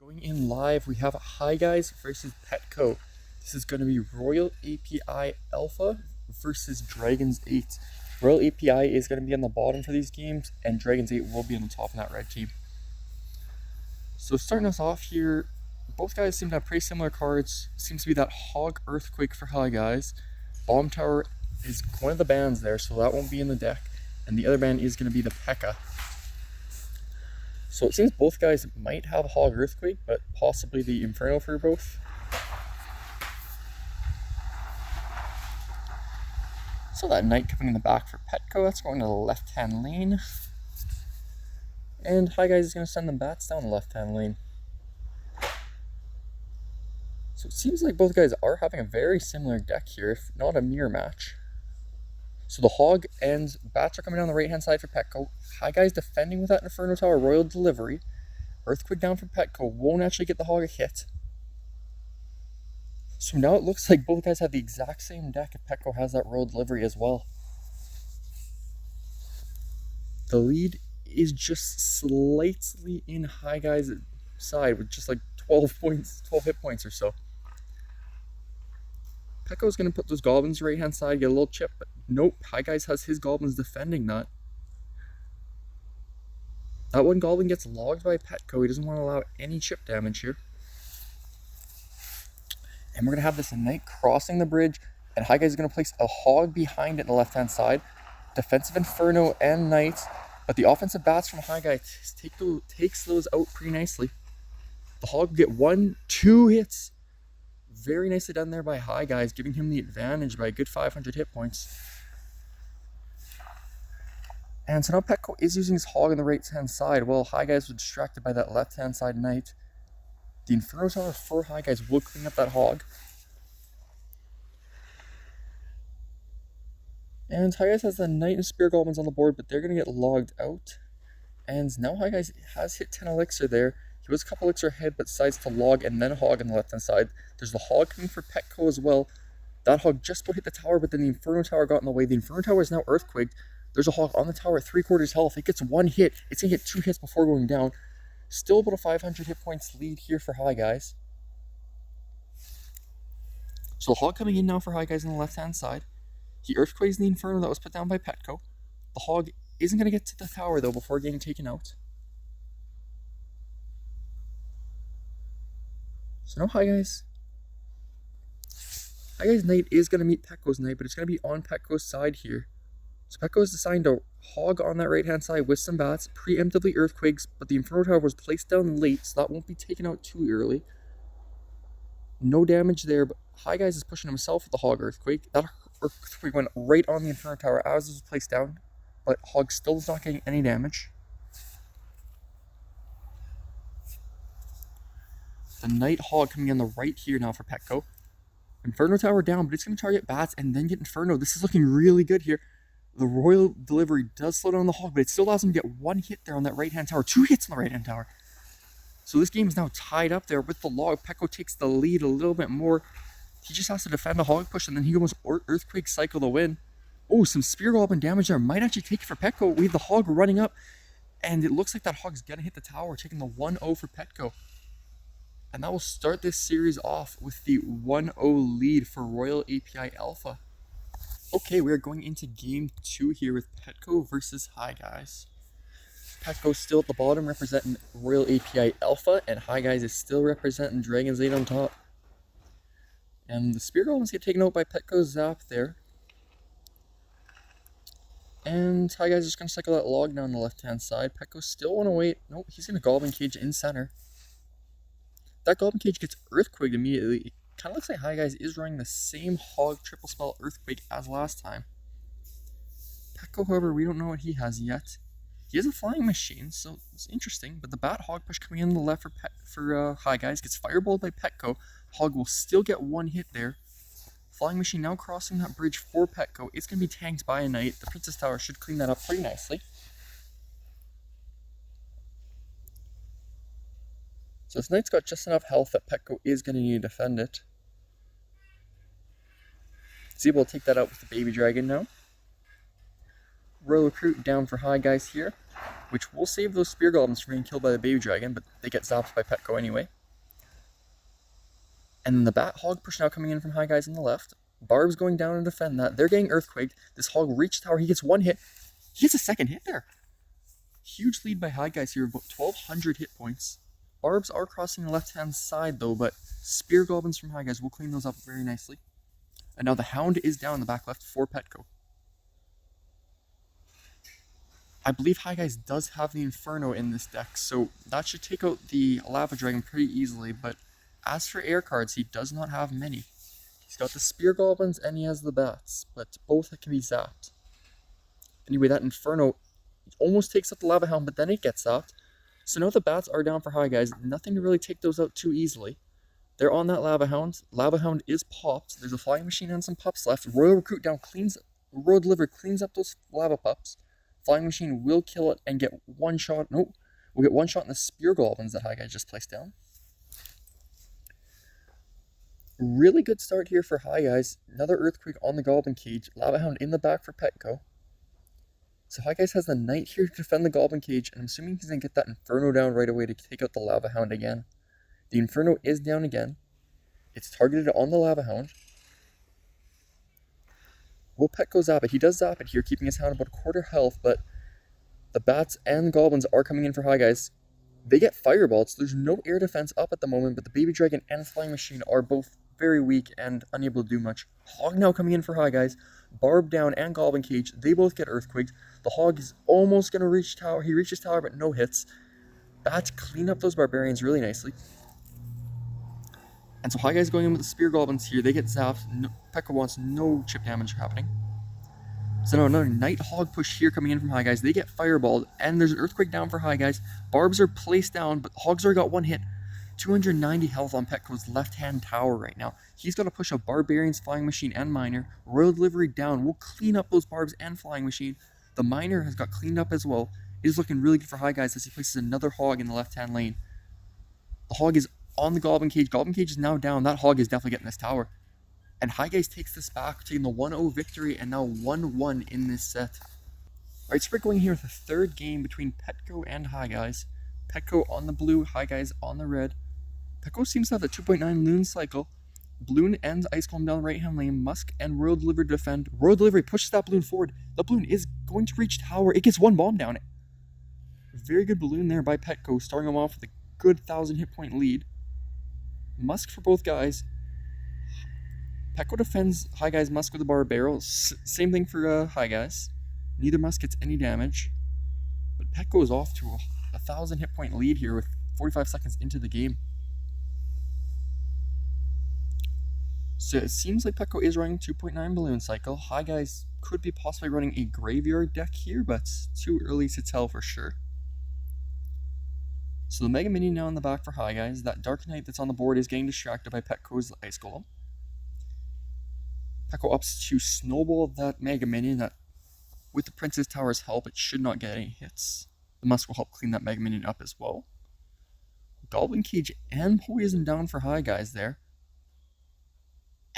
Going in live, we have Hi Guys versus Petco. This is going to be Royal API Alpha versus Dragons 8. Royal API is going to be on the bottom for these games, and Dragons 8 will be on the top in that red team. So starting us off here, both guys seem to have pretty similar cards. Seems to be that Hog Earthquake for Hi Guys. Bomb Tower is one of the bans there, so that won't be in the deck. And the other ban is going to be the P.E.K.K.A. So it seems both guys might have Hog Earthquake, but possibly the Inferno for both. So that Knight coming in the back for Petco, that's going to the left-hand lane. And Hi Guys is going to send the bats down the left-hand lane. So it seems like both guys are having a very similar deck here, if not a mirror match. So the Hog and bats are coming down the right-hand side for Petco. Hi Guys defending with that Inferno Tower Royal Delivery. Earthquake down for Petco, won't actually get the Hog a hit. So now it looks like both guys have the exact same deck if Petco has that Royal Delivery as well. The lead is just slightly in Hi Guys' side with just like 12 hit points or so. Petco's going to put those goblins right hand side, get a little chip, but nope, Hi Guys has his goblins defending that. That one goblin gets logged by Petco. He doesn't want to allow any chip damage here. And we're going to have this Knight crossing the bridge, and Hi Guys is going to place a Hog behind it on the left-hand side. Defensive Inferno and Knight, but the offensive bats from Hi Guys takes those out pretty nicely. The Hog will get 1-2 hits. Very nicely done there by Hi Guys, giving him the advantage by a good 500 hit points. And so now Petco is using his Hog on the right-hand side, while Hi Guys was distracted by that left-hand side Knight. The Inferno Tower for Hi Guys will clean up that Hog. And Hi Guys has the Knight and Spear Goblins on the board, but they're going to get logged out. And now Hi Guys has hit 10 elixir there. He was a couple elixir ahead, but decides to log and then Hog on the left-hand side. There's the Hog coming for Petco as well. That Hog just about hit the tower, but then the Inferno Tower got in the way. The Inferno Tower is now Earthquaked. There's a Hog on the tower at 3/4 health. It gets one hit. It's going to get 2 hits before going down. Still about a 500 hit points lead here for Hi Guys. So the Hog coming in now for Hi Guys on the left-hand side. He Earthquakes the Inferno that was put down by Petco. The Hog isn't going to get to the tower though before getting taken out. So now Hi Guys Knight is going to meet Petco's Knight, but it's going to be on Petco's side here. So Petco is assigned to Hog on that right-hand side with some bats, preemptively Earthquakes, but the Inferno Tower was placed down late, so that won't be taken out too early. No damage there, but Hi Guys is pushing himself with the Hog Earthquake. That Earthquake went right on the Inferno Tower as it was placed down, but Hog still is not getting any damage. The Knight Hog coming in the right here now for Petco. Inferno Tower down, but it's going to target bats and then get Inferno. This is looking really good here. The Royal Delivery does slow down the Hog, but it still allows him to get 1 hit there on that right-hand tower. 2 hits on the right-hand tower. So this game is now tied up there with the log. Petco takes the lead a little bit more. He just has to defend the Hog push, and then he almost Earthquake cycle the win. Oh, some Spear Goblin damage there. Might actually take it for Petco. We have the Hog running up, and it looks like that Hog's going to hit the tower, taking the 1-0 for Petco. And that will start this series off with the 1-0 lead for Royal API Alpha. Okay, we are going into game 2 here with Petco versus Hi Guys. Petco still at the bottom representing Royal API Alpha, and Hi Guys is still representing Dragons 8 on top. And the Spear Goblins get taken out by Petco's Zap there. And Hi Guys is just going to cycle that log down the left-hand side. Petco still want to wait. Nope, he's going to Goblin Cage in center. That Goblin Cage gets Earthquaked immediately. It kind of looks like Hi Guys is running the same Hog triple spell Earthquake as last time. Petco, however, we don't know what he has yet. He has a Flying Machine, so it's interesting. But the Bat Hog push coming in the left for Hi Guys gets Fireballed by Petco. Hog will still get 1 hit there. Flying Machine now crossing that bridge for Petco. It's going to be tanked by a Knight. The Princess Tower should clean that up pretty nicely. So this Knight's got just enough health that Petco is going to need to defend it. He's able to take that out with the Baby Dragon now. Royal Recruit down for Hi Guys here. which will save those Spear Goblins from being killed by the Baby Dragon, but they get zapped by Petco anyway. And then the Bat Hog push now coming in from High Guys on the left. Barb's going down to defend that. They're getting Earthquaked. This Hog reaches tower. He gets one hit. He gets a second hit there. Huge lead by High Guys here, about 1,200 hit points. Barbs are crossing the left-hand side though, but Spear Goblins from High Guys will clean those up very nicely. And now the Hound is down in the back left for Petco. I believe High Guys does have the Inferno in this deck, so that should take out the Lava Dragon pretty easily, but as for air cards, he does not have many. He's got the Spear Goblins and he has the Bats, but both can be zapped. Anyway, that Inferno almost takes out the Lava Hound, but then it gets zapped. So now the Bats are down for High Guys. Nothing to really take those out too easily. They're on that Lava Hound. Lava Hound is popped. There's a Flying Machine and some pups left. Royal Recruit down Royal Delivery cleans up those lava pups. Flying Machine will kill it and get one shot. Nope. We'll get one shot in the Spear Goblins that High Guy just placed down. Really good start here for High Guys. Another Earthquake on the Goblin Cage. Lava Hound in the back for Petco. So High Guys has the Knight here to defend the Goblin Cage, and I'm assuming he's going to get that Inferno down right away to take out the Lava Hound again. The Inferno is down again. It's targeted on the Lava Hound. Will Petco zap it? He does zap it here, keeping his Hound about a quarter health, but the Bats and Goblins are coming in for High Guys. They get Fireballed, so there's no air defense up at the moment, but the Baby Dragon and Flying Machine are both very weak and unable to do much. Hog now coming in for High Guys. Barb down and Goblin Cage, they both get Earthquaked. The Hog is almost going to reach tower. He reaches tower, but no hits. Bats clean up those Barbarians really nicely. And so High Guys going in with the Spear Goblins here. They get zapped. Petco wants no chip damage happening. So now another Night Hog push here coming in from High Guys. They get Fireballed, and there's an Earthquake down for High Guys. Barbs are placed down, but Hog's already got one hit. 290 health on Petco's left-hand tower right now. He's got to push a Barbarians, Flying Machine, and Miner. Royal Delivery down. We'll clean up those Barbs and Flying Machine. The Miner has got cleaned up as well. He's looking really good for High Guys as he places another Hog in the left-hand lane. The Hog is on the Goblin Cage. Goblin Cage is now down. That Hog is definitely getting this tower. And High Guys takes this back, taking the 1-0 victory and now 1-1 in this set. Alright, so we're going here with the third game between Petco and High Guys. Petco on the blue, High Guys on the red. Petco seems to have the 2.9 Loon cycle. Balloon ends Ice Golem down the right hand lane. Musk and Royal Delivery defend. Royal Delivery pushes that Balloon forward. The Balloon is going to reach tower. It gets one bomb down it. Very good Balloon there by Petco, starting him off with a good 1,000 hit point lead. Musk for both guys. Petco defends High Guys Musk with a bar barrel. Same thing for High Guys. Neither Musk gets any damage. But Petco is off to a 1,000 hit point lead here with 45 seconds into the game. So it seems like Petco is running 2.9 Balloon cycle. High Guys could be possibly running a Graveyard deck here, but it's too early to tell for sure. So the Mega Minion now in the back for High Guys. That Dark Knight that's on the board is getting distracted by Petco's Ice Golem. Petco ups to snowball that Mega Minion that, with the Princess Tower's help, it should not get any hits. The Musk will help clean that Mega Minion up as well. Goblin Cage and Poison down for High Guys there.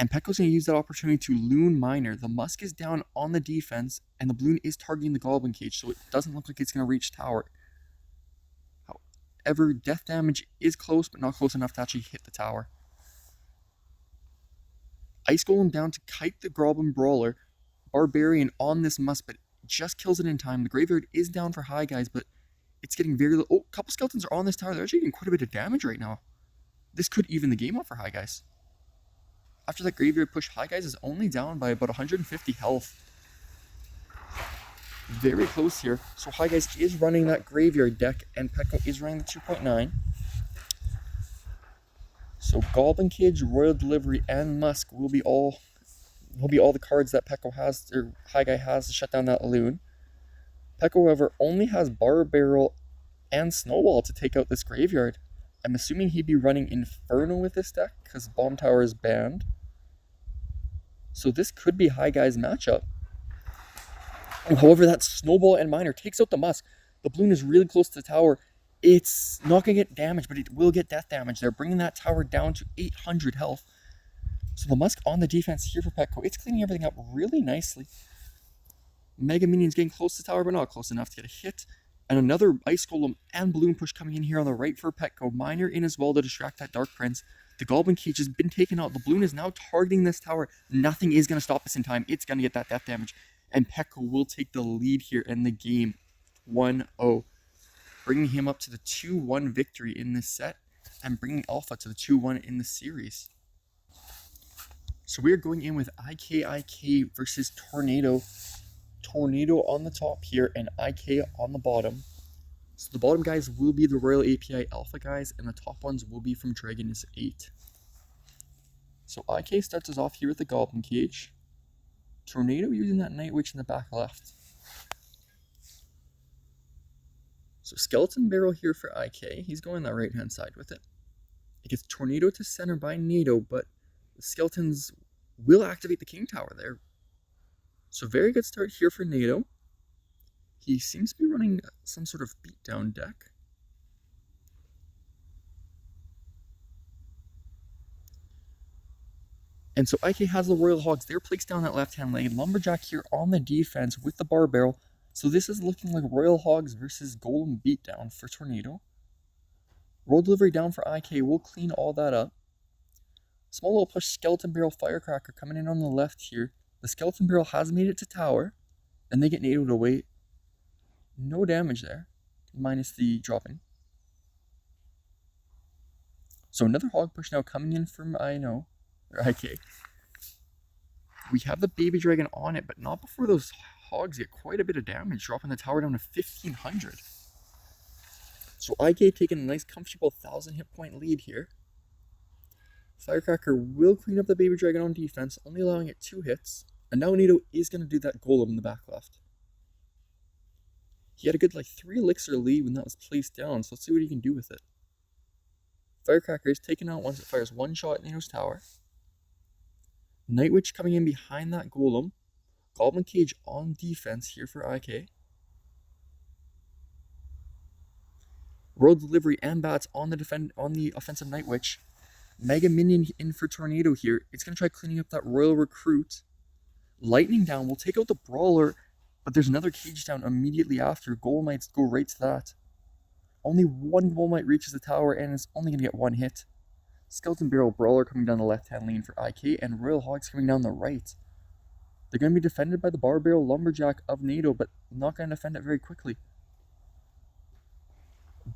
And Petco's going to use that opportunity to Loon Miner. The Musk is down on the defense, and the Balloon is targeting the Goblin Cage, so it doesn't look like it's going to reach tower. However, death damage is close, but not close enough to actually hit the tower. Ice Golem down to kite the Goblin Brawler. Barbarian on this Musk, but just kills it in time. The Graveyard is down for High Guys, but it's getting very low. Oh, a couple Skeletons are on this tower. They're actually getting quite a bit of damage right now. This could even the game up for High Guys. After that Graveyard push, High Guys is only down by about 150 health. Very close here. So High Guys is running that Graveyard deck, and Petco is running the 2.9. So Goblin Cage, Royal Delivery, and Musk will be all the cards that Petco has, or High Guy has, to shut down that Loon. Petco, however, only has Bar Barrel and Snowball to take out this Graveyard. I'm assuming he'd be running Inferno with this deck, because Bomb Tower is banned. So this could be High Guy's matchup. However, that Snowball and Miner takes out the Musk. The Balloon is really close to the tower. It's not going to get damage, but it will get death damage. They're bringing that tower down to 800 health. So the Musk on the defense here for Petco. It's cleaning everything up really nicely. Mega Minion's getting close to the tower, but not close enough to get a hit. And another Ice Golem and Balloon Push coming in here on the right for Petco. Miner in as well to distract that Dark Prince. The Goblin Cage has been taken out. The Balloon is now targeting this tower. Nothing is going to stop us in time. It's going to get that death damage. And Petco will take the lead here in the game. 1-0. Bringing him up to the 2-1 victory in this set. And bringing Alpha to the 2-1 in the series. So we are going in with IK versus Tornado. Tornado on the top here and IK on the bottom. So the bottom guys will be the Royal API Alpha guys, and the top ones will be from Dragon is 8. So IK starts us off here with the Goblin Cage. Tornado using that Night Witch in the back left. So Skeleton Barrel here for IK. He's going that right hand side with it. It gets Tornado to center by NATO, but the Skeletons will activate the King Tower there. So very good start here for NATO. He seems to be running some sort of beatdown deck. And so IK has the Royal Hogs. They're placed down that left-hand lane. Lumberjack here on the defense with the Bar Barrel. So this is looking like Royal Hogs versus Golem beatdown for Tornado. Roll Delivery down for IK. We'll clean all that up. Small little push Skeleton Barrel Firecracker coming in on the left here. The Skeleton Barrel has made it to tower. And they get NATO'd away. No damage there. Minus the dropping. So another Hog push now coming in from IK. We have the Baby Dragon on it, but not before those Hogs get quite a bit of damage, dropping the tower down to 1500. So IK taking a nice comfortable 1000 hit point lead here. Firecracker will clean up the Baby Dragon on defense, only allowing it 2 hits. And now NATO is going to do that Golem in the back left. He had a good 3 elixir lead when that was placed down, so let's see what he can do with it. Firecracker is taken out once it fires 1 shot at NATO's tower. Night Witch coming in behind that Golem. Goblin Cage on defense here for IK. Royal Delivery and Bats on the offensive Night Witch. Mega Minion in for Tornado here. It's going to try cleaning up that Royal Recruit. Lightning down will take out the Brawler, but there's another cage down immediately after. Golemites go right to that. Only one Golmite reaches the tower and is only going to get 1 hit. Skeleton Barrel Brawler coming down the left-hand lane for IK, and Royal Hogs coming down the right. They're going to be defended by the Bar Barrel Lumberjack of NATO, but not going to defend it very quickly.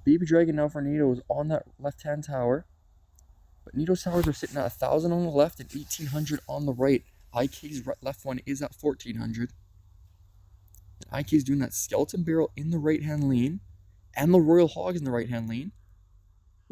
Baby Dragon now for NATO is on that left-hand tower. But NATO's towers are sitting at 1000 on the left and 1800 on the right. IK's left one is at 1400. And IK's doing that Skeleton Barrel in the right-hand lane. And the Royal Hogs in the right-hand lane.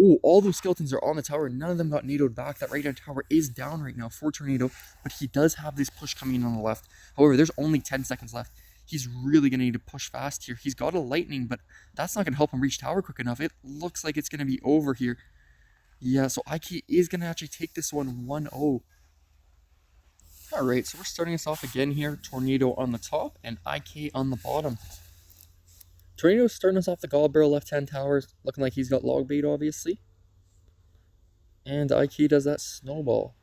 Oh, all those skeletons are on the tower. None of them got NATO'd back. That right-hand tower is down right now for Tornado. But he does have this push coming in on the left. However, there's only 10 seconds left. He's really going to need to push fast here. He's got a lightning, but that's not going to help him reach tower quick enough. It looks like it's going to be over here. Yeah, so IK is going to actually take this one 1-0. Alright, so we're starting us off again here. Tornado on the top and IK on the bottom. Tornado's starting us off the Gall Barrel left-hand tower. Looking like he's got log bait, obviously. And IK does that snowball.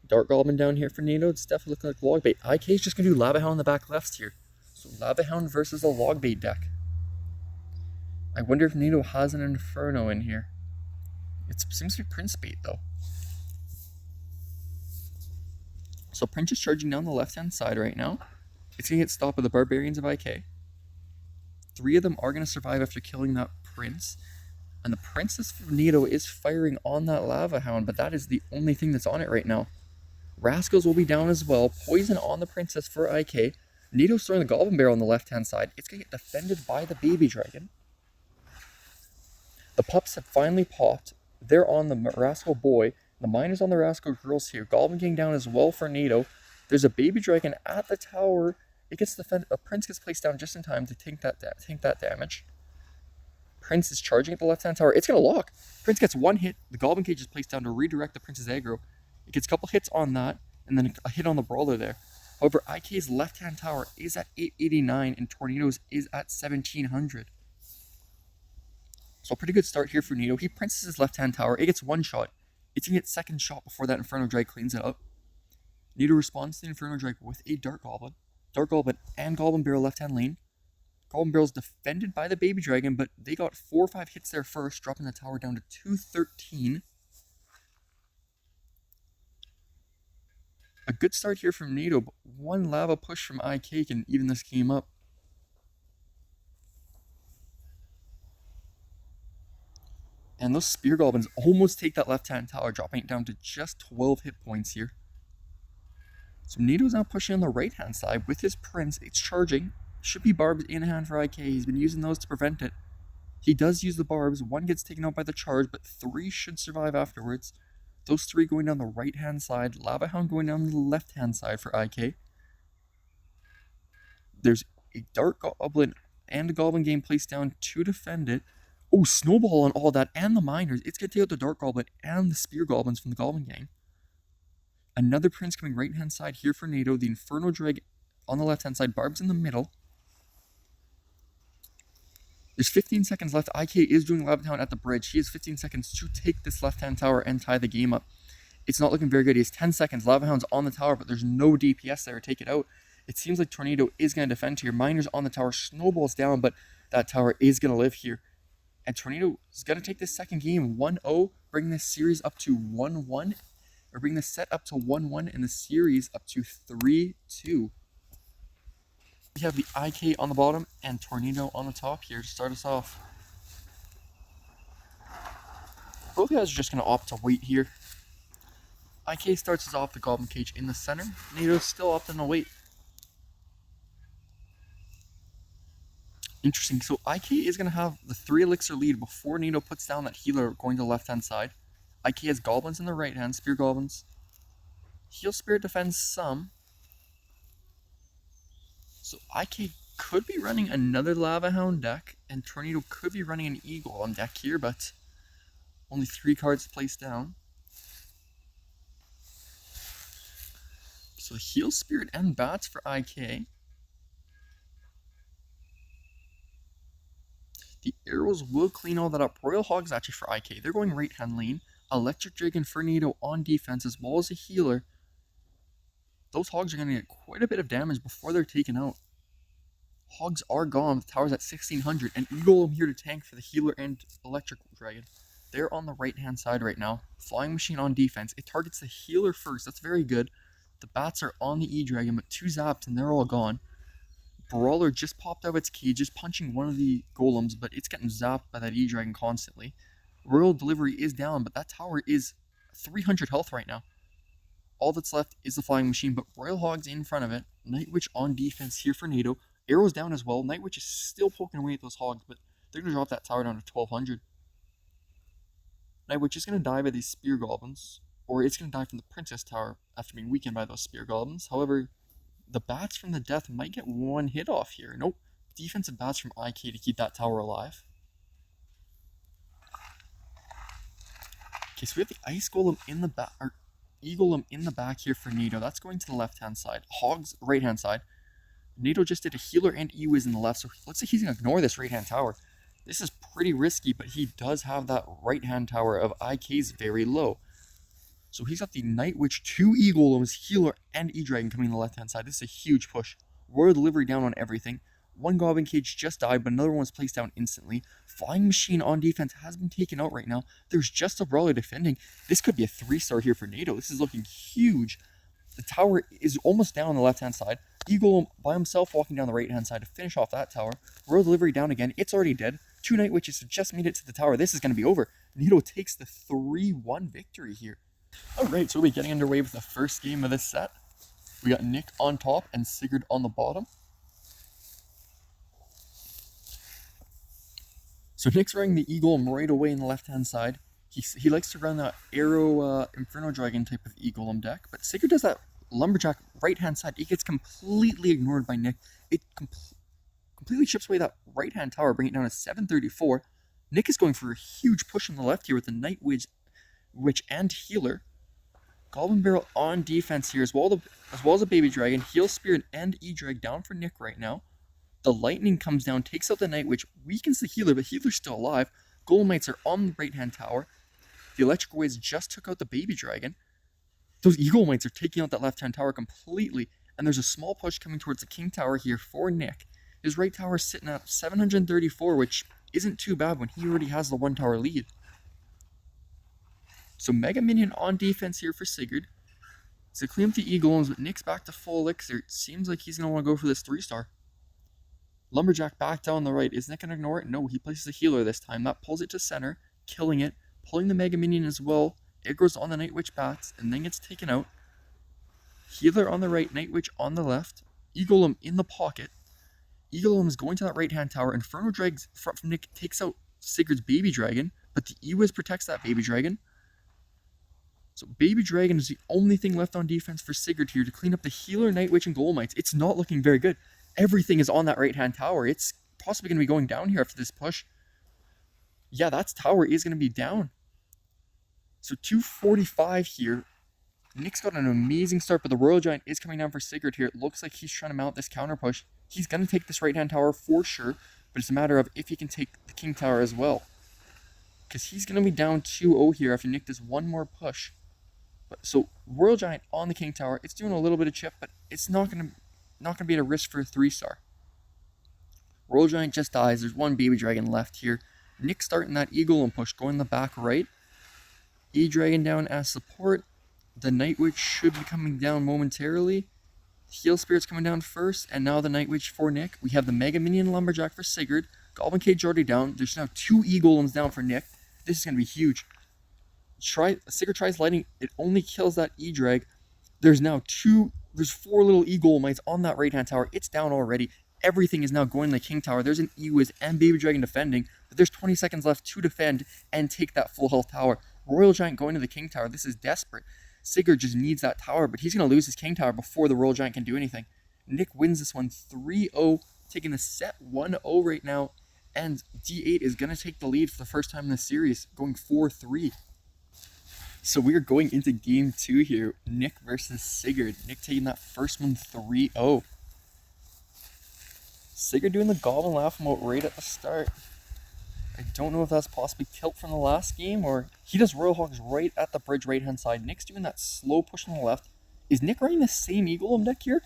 Dark Goblin down here for NATO. It's definitely looking like log bait. IK is just going to do Lava Hound in the back left here. So Lava Hound versus a log bait deck. I wonder if NATO has an Inferno in here. It seems to be Prince bait though. So Prince is charging down the left-hand side right now. It's going to get stopped by the Barbarians of IK. 3 of them are going to survive after killing that Prince. And the Princess of NATO is firing on that Lava Hound, but that is the only thing that's on it right now. Rascals will be down as well. Poison on the Princess for IK. NATO's throwing the Goblin Barrel on the left-hand side. It's going to get defended by the Baby Dragon. The pups have finally popped. They're on the Rascal Boy. The Miners on the Rascal Girls here. Goblin King down as well for NATO. There's a Baby Dragon at the tower. It gets defended. A Prince gets placed down just in time to tank that damage. Prince is charging at the left-hand tower. It's going to lock. Prince gets 1 hit. The Goblin Cage is placed down to redirect the Prince's aggro. It gets a couple hits on that, and then a hit on the Brawler there. However, IK's left-hand tower is at 889, and Tornado's is at 1700. So a pretty good start here for NATO. He Princes his left-hand tower. It gets 1 shot. It's going to get 2nd shot before that Inferno Drag cleans it up. NATO responds to the Inferno Drag with a Dark Goblin. Dark Goblin and Goblin Barrel left-hand lane. Golden Barrel's defended by the Baby Dragon, but they got 4 or 5 hits there first, dropping the tower down to 213. A good start here from NATO, but one lava push from IK can even this game up. And those Spear Goblins almost take that left-hand tower, dropping it down to just 12 hit points here. So NATO's now pushing on the right-hand side with his Prince. It's charging. Should be barbs in hand for IK. He's been using those to prevent it. He does use the barbs. 1 gets taken out by the charge, but 3 should survive afterwards. Those 3 going down the right-hand side. Lava Hound going down the left-hand side for IK. There's a Dark Goblin and a Goblin game placed down to defend it. Oh, Snowball on all that and the Miners. It's going to take out the Dark Goblin and the Spear Goblins from the Goblin gang. Another Prince coming right-hand side here for NATO. The Inferno Drag on the left-hand side. Barbs in the middle. There's 15 seconds left. IK is doing Lava Town at the bridge. He has 15 seconds to take this left-hand tower and tie the game up. It's not looking very good. He has 10 seconds. Lava Hound's on the tower, but there's no DPS there to take it out. It seems like Tornado is going to defend here. Miners on the tower. Snowball's down, but that tower is going to live here. And Tornado is going to take this second game 1-0, bring this series up to 1-1, or bring this set up to 1-1 and the series up to 3-2. We have the IK on the bottom and Tornado on the top here to start us off. Both guys are just going to opt to wait here. IK starts us off the Goblin Cage in the center. NATO's still opting to wait. Interesting. So IK is going to have the 3 elixir lead before NATO puts down that healer going to the left-hand side. IK has Goblins in the right hand, Spear Goblins. Heal Spirit defends some. So IK could be running another Lava Hound deck, and Tornado could be running an Eagle on deck here, but only 3 cards placed down. So Heal Spirit and Bats for IK. The arrows will clean all that up. Royal Hog's actually for IK. They're going right-hand lane. Electric Dragon for NATO on defense as well as a healer. Those Hogs are going to get quite a bit of damage before they're taken out. Hogs are gone. The tower's at 1600. And Eagle I'm here to tank for the healer and Electric Dragon. They're on the right-hand side right now. Flying Machine on defense. It targets the healer first. That's very good. The Bats are on the E-Dragon, but 2 zaps and they're all gone. Brawler just popped out of its cage, just punching one of the golems, but it's getting zapped by that E-Dragon constantly. Royal Delivery is down, but that tower is 300 health right now. All that's left is the Flying Machine, but Royal Hog's in front of it. Night Witch on defense here for NATO. Arrows down as well. Night Witch is still poking away at those Hogs, but they're going to drop that tower down to 1200. Night Witch is going to die by these Spear Goblins, or it's going to die from the Princess Tower after being weakened by those Spear Goblins. However, the Bats from the death might get 1 hit off here. Nope. Defensive Bats from IK to keep that tower alive. Okay, so we have the Ice Golem in the back, or E-Golem in the back here for NATO. That's going to the left-hand side. Hogs, right-hand side. NATO just did a healer and E-Wiz in the left, so let's say he's going to ignore this right-hand tower. This is pretty risky, but he does have that right-hand tower of IK's very low. So he's got the Night Witch, 2 E-Golems, healer, and E-Dragon coming on the left-hand side. This is a huge push. Royal Delivery down on everything. 1 Goblin Cage just died, but another one was placed down instantly. Flying Machine on defense has been taken out right now. There's just a Brawler defending. This could be a 3-star here for NATO. This is looking huge. The tower is almost down on the left-hand side. E-Golem by himself walking down the right-hand side to finish off that tower. Royal Delivery down again. It's already dead. 2 Night Witches have just made it to the tower. This is going to be over. NATO takes the 3-1 victory here. Alright, so we'll be getting underway with the first game of this set. We got Nick on top and Sigurd on the bottom. So Nick's running the E-Golem right away in the left-hand side. He likes to run that Arrow Inferno Dragon type of E-Golem deck, but Sigurd does that Lumberjack right-hand side. It gets completely ignored by Nick. It completely chips away that right-hand tower, bringing it down to 734. Nick is going for a huge push on the left here with the Night Witch and healer. Goblin Barrel on defense here as well as a Baby Dragon. Heal Spirit and E-Drag down for Nick right now. The Lightning comes down, takes out the Night Witch, weakens the healer, but healer's still alive. Golemites are on the right-hand tower. The Electric Waves just took out the Baby Dragon. Those Golemites are taking out that left-hand tower completely, and there's a small push coming towards the King Tower here for Nick. His right tower is sitting at 734, which isn't too bad when he already has the 1 tower lead. So Mega Minion on defense here for Sigurd. So clean up the E-Golems, but Nick's back to full elixir. It seems like he's going to want to go for this 3-star. Lumberjack back down the right. Is Nick going to ignore it? No, he places a healer this time. That pulls it to center, killing it, pulling the Mega Minion as well. It goes on the Night Witch bats, and then gets taken out. Healer on the right, Night Witch on the left. E-Golem in the pocket. E-Golem is going to that right-hand tower. Inferno Drag from Nick takes out Sigurd's Baby Dragon, but the E-Wiz protects that Baby Dragon. So Baby Dragon is the only thing left on defense for Sigurd here to clean up the healer, Night Witch, and Golemites. It's not looking very good. Everything is on that right-hand tower. It's possibly going to be going down here after this push. Yeah, that tower is going to be down. So 245 here. Nick's got an amazing start, but the Royal Giant is coming down for Sigurd here. It looks like he's trying to mount this counter push. He's going to take this right-hand tower for sure, but it's a matter of if he can take the King Tower as well. Because he's going to be down 2-0 here after Nick does one more push. So Royal Giant on the King Tower. It's doing a little bit of chip, but it's not going to be at a risk for a 3-star. Royal Giant just dies. There's one Baby Dragon left here. Nick starting that Eagle and push, going the back right. E-Dragon down as support. The Night Witch should be coming down momentarily. Heal Spirit's coming down first, and now the Night Witch for Nick. We have the Mega Minion Lumberjack for Sigurd. Goblin Cage already down. There's now 2 E-Golems down for Nick. This is going to be huge. Sigurd tries lighting. It only kills that E-Drag. There's 4 little E-Golemites on that right-hand tower. It's down already. Everything is now going to the King Tower. There's an E-Wiz and Baby Dragon defending, but there's 20 seconds left to defend and take that full health tower. Royal Giant going to the King Tower. This is desperate. Sigurd just needs that tower, but he's going to lose his King Tower before the Royal Giant can do anything. Nick wins this one 3-0, taking the set 1-0 right now, and D8 is going to take the lead for the first time in the series, going 4-3. So we are going into game 2 here, Nick versus Sigurd. Nick taking that first one 3-0. Sigurd doing the Goblin Laugh mode right at the start. I don't know if that's possibly tilt from the last game, or he does Royal Hogs right at the bridge right-hand side. Nick's doing that slow push on the left. Is Nick running the same Eagle deck here?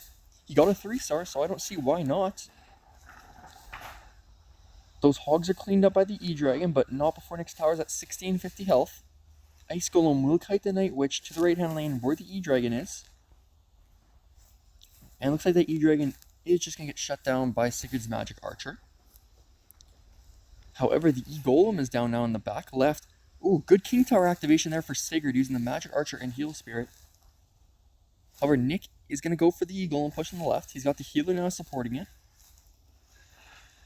He got a 3-star, so I don't see why not. Those Hogs are cleaned up by the E-Dragon, but not before Nick's tower's at 1650 health. Ice Golem will kite the Night Witch to the right-hand lane where the E-Dragon is. And it looks like the E-Dragon is just going to get shut down by Sigurd's Magic Archer. However, the E-Golem is down now in the back left. Ooh, good King Tower activation there for Sigurd using the Magic Archer and Heal Spirit. However, Nick is going to go for the E-Golem push on the left. He's got the Healer now supporting it.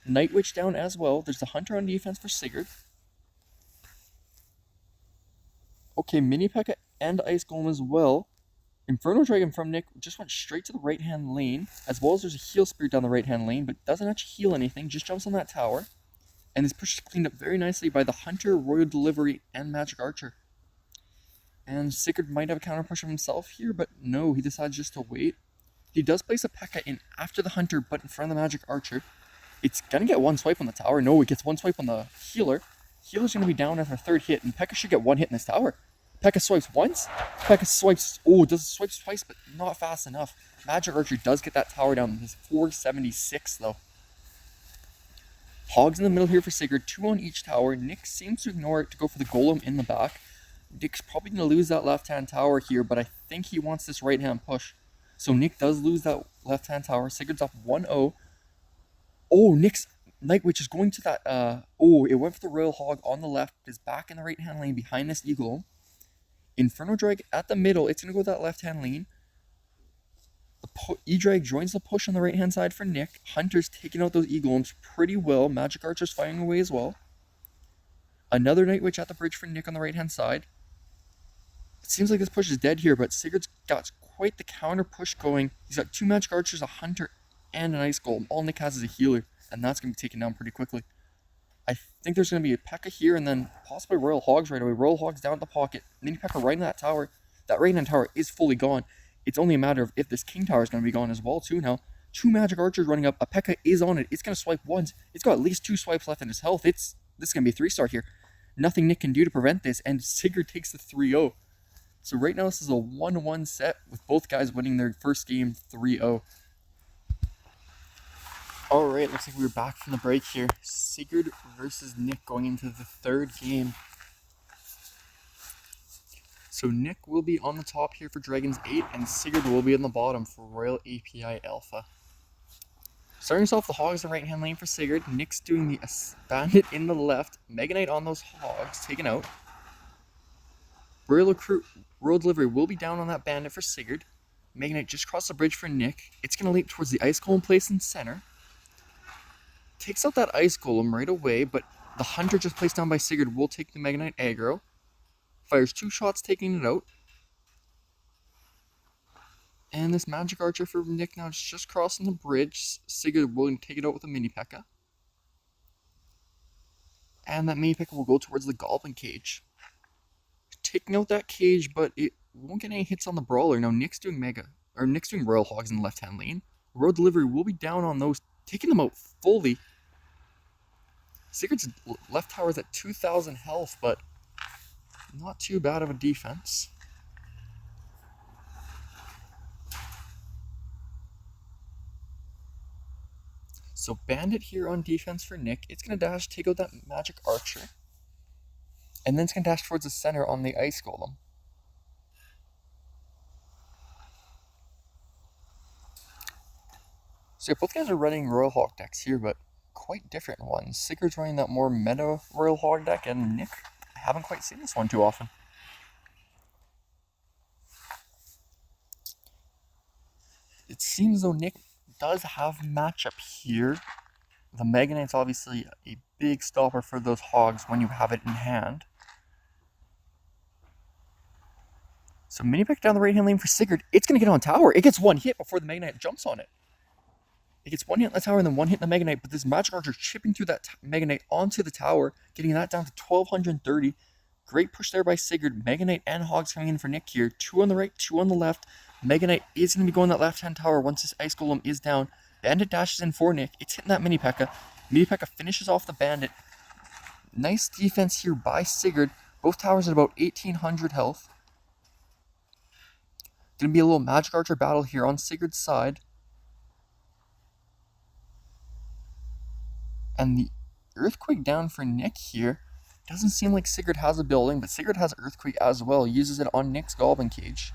Night Witch down as well. There's the Hunter on defense for Sigurd. Okay, Mini P.E.K.K.A. and Ice Golem as well. Inferno Dragon from Nick just went straight to the right-hand lane, as well as there's a Heal Spirit down the right-hand lane, but doesn't actually heal anything, just jumps on that tower. And this push is cleaned up very nicely by the Hunter, Royal Delivery, and Magic Archer. And Sigurd might have a counter push of himself here, but no, he decides just to wait. He does place a P.E.K.K.A. in after the Hunter, but in front of the Magic Archer. It's going to get one swipe on the tower. No, it gets one swipe on the Healer. Healer's going to be down after 3rd hit, and P.E.K.K.A. should get one hit in this tower. P.E.K.K.A. swipes once. P.E.K.K.A. swipes... Oh, does swipe twice, but not fast enough. Magic Archer does get that tower down. He's 476, though. Hogs in the middle here for Sigurd. 2 on each tower. Nick seems to ignore it to go for the Golem in the back. Nick's probably going to lose that left-hand tower here, but I think he wants this right-hand push. So Nick does lose that left-hand tower. Sigurd's up 1-0. Oh, Nick's Night Witch is going to that... it went for the Royal Hog on the left. Is back in the right-hand lane behind this Eagle. Inferno Drag at the middle. It's going to go that left-hand lane. E-Drag joins the push on the right-hand side for Nick. Hunter's taking out those E-Golems pretty well. Magic Archer's firing away as well. Another Night Witch at the bridge for Nick on the right-hand side. It seems like this push is dead here, but Sigurd's got quite the counter push going. He's got 2 Magic Archers, a Hunter, and an Ice Golem. All Nick has is a healer, and that's going to be taken down pretty quickly. I think there's going to be a P.E.K.K.A. here, and then possibly Royal Hogs right away. Royal Hogs down at the pocket. Mini P.E.K.K.A. right in that tower. That right-hand tower is fully gone. It's only a matter of if this King Tower is going to be gone as well, too, now. 2 Magic Archers running up. A P.E.K.K.A. is on it. It's going to swipe once. It's got at least 2 swipes left in his health. This is going to be a 3-star here. Nothing Nick can do to prevent this, and Sigurd takes the 3-0. So right now, this is a 1-1 set, with both guys winning their first game 3-0. Alright, looks like we're back from the break here. Sigurd versus Nick going into the third game. So Nick will be on the top here for Dragons 8, and Sigurd will be on the bottom for Royal API Alpha. Starting us off, the Hogs in the right-hand lane for Sigurd. Nick's doing the Bandit in the left. Mega Knight on those Hogs, taken out. Royal Delivery will be down on that Bandit for Sigurd. Mega Knight just crossed the bridge for Nick. It's going to leap towards the Ice Golem placed in center. Takes out that Ice Golem right away, but the Hunter just placed down by Sigurd will take the Mega Knight aggro. Fires 2 shots, taking it out. And this Magic Archer for Nick now is just crossing the bridge. Sigurd will take it out with a Mini P.E.K.K.A. And that Mini P.E.K.K.A. will go towards the Goblin Cage. Taking out that cage, but it won't get any hits on the Brawler. Now Nick's doing Royal Hogs in the left-hand lane. Royal Delivery will be down on those, taking them out fully. Sigurd's left tower is at 2,000 health, but not too bad of a defense. So Bandit here on defense for Nick. It's going to dash, take out that Magic Archer. And then it's going to dash towards the center on the Ice Golem. So both guys are running Royal Hog decks here, but quite different ones. Sigurd's running that more meta Royal Hog deck, and Nick, I haven't quite seen this one too often. It seems though Nick does have matchup here. The Mega Knight's obviously a big stopper for those Hogs when you have it in hand. So Mini P.E.K.K.A. down the right-hand lane for Sigurd. It's going to get on tower. It gets one hit before the Mega Knight jumps on it. It gets one hit in the tower and then one hit in the Mega Knight, but this Magic Archer chipping through that Mega Knight onto the tower, getting that down to 1,230. Great push there by Sigurd. Mega Knight and Hogs coming in for Nick here. 2 on the right, 2 on the left. Mega Knight is going to be going that left-hand tower once this Ice Golem is down. Bandit dashes in for Nick. It's hitting that Mini P.E.K.K.A. Mini P.E.K.K.A. finishes off the Bandit. Nice defense here by Sigurd. Both towers at about 1,800 health. Going to be a little Magic Archer battle here on Sigurd's side. And the Earthquake down for Nick here. Doesn't seem like Sigurd has a building, but Sigurd has Earthquake as well. Uses it on Nick's Goblin Cage.